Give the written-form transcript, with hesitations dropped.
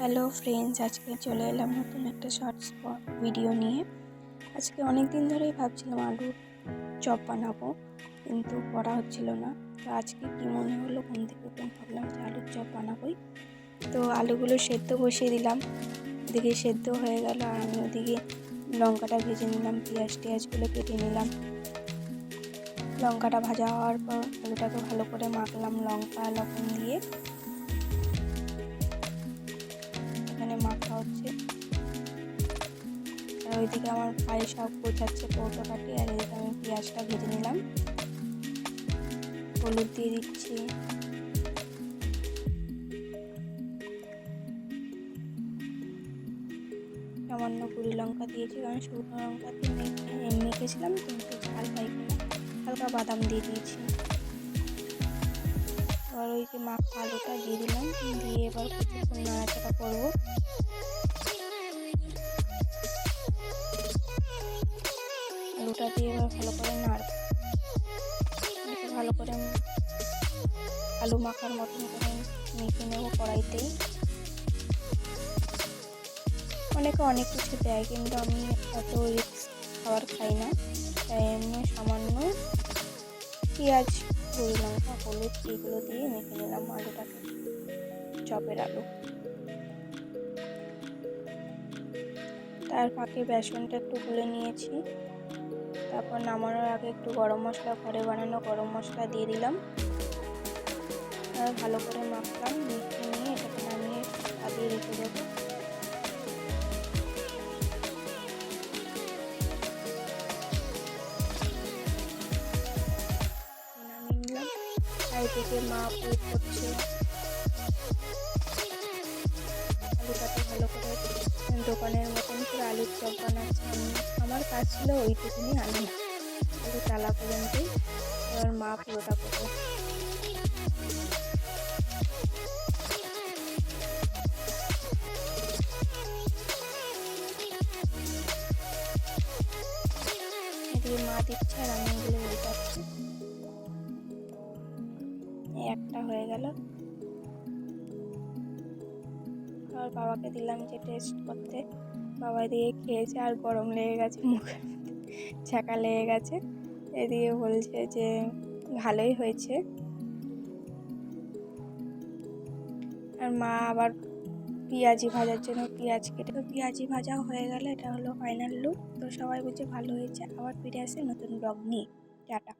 Hello friends, আজকে চলে এলাম নতুন একটা শর্টস ভিডিও নিয়ে। আজকে অনেক দিন ধরেই ভাবছিলাম আলুর চপ বানাবো, কিন্তু করা হচ্ছিল না। তো আজকে কি মনে হলো, ঘুম থেকে উঠে ভাবলাম যে আলুর চপ বানাবোই। তো আলুগুলো সেদ্ধ বসিয়ে দিলাম, ওদিকে সেদ্ধ হয়ে গেল আর আমি ওদিকে লঙ্কাটা ভেজে নিলাম, পেঁয়াজগুলো কেটে নিলাম। লঙ্কাটা ভাজা হওয়ার পর আলুটাকে ভালো করে মাখলাম লঙ্কা লবণ দিয়ে। এখানে মাখা হচ্ছে আর ওইদিকে আমার ভাই সব গোছাচ্ছে কৌটো কাটি, আর এদিকে আমি পেঁয়াজটা ভেজে নিলাম। হলুদ দিয়ে দিচ্ছি, সামান্য গুঁড়ি লঙ্কা দিয়েছি, কারণ শুকনো লঙ্কা দিয়ে মেখেছিলাম কিন্তু ঝাল হয় কিনা। হালকা বাদাম দিয়ে দিয়েছি। এবার ওই যে মাখা আলুটা দিয়ে দিলাম, দিয়ে এবার কিছুক্ষণ নাড়াচাড়া করবো। আলুটা দিয়ে এবার ভালো করে ভালো করে আলু মাখার মতন করে মেখে নেবো কড়াইতেই। অনেকে অনেক কিছু দেয়, কিন্তু আমি অত রিস্ক খাবার খাই না, তাই এমনি সামান্য পেঁয়াজ, গুঁড়ি লঙ্কা, হলুদ এগুলো দিয়ে মেখে নিলাম আলুটাকে, চপের আলু। তার ফাঁকে বেসনটা একটু গুলে নিয়েছি। তারপর নামানোর আগে একটু গরম মশলা, ঘরে বানানো গরম মশলা দিয়ে দিলাম আর ভালো করে মাখলাম। মেখে নিয়ে এটাকে নামিয়ে দিয়ে রেখে দেবো। নামিয়ে নিলাম। চারিদিকে মা পুর করছে, আলুটাকে ভালো করে দোকানের মতন করে আলুর চপ বানাচ্ছে। আমার কাজ ছিল ওইটুকুনি আলু চালা পর্যন্তই। এবার মা পুরোটা করবে। এদিকে মা দিচ্ছে আর আমি এগুলো উল্টাচ্ছি। একটা হয়ে গেল। আর বাবাকে দিলাম যে টেস্ট করতে। বাবা দিয়ে খেয়েছে আর গরম লেগে গেছে, মুখে ছ্যাঁকা লেগে গেছে। এদিকে বলছে যে ভালোই হয়েছে। আর মা আবার পেঁয়াজি ভাজার জন্য পেঁয়াজ কেটে, তো পেঁয়াজি ভাজা হয়ে গেল। এটা হলো ফাইনাল লুক। তো সবাই বলছে ভালো হয়েছে। আবার ফিরে আসে নতুন ব্লগ নিয়ে। টাটা।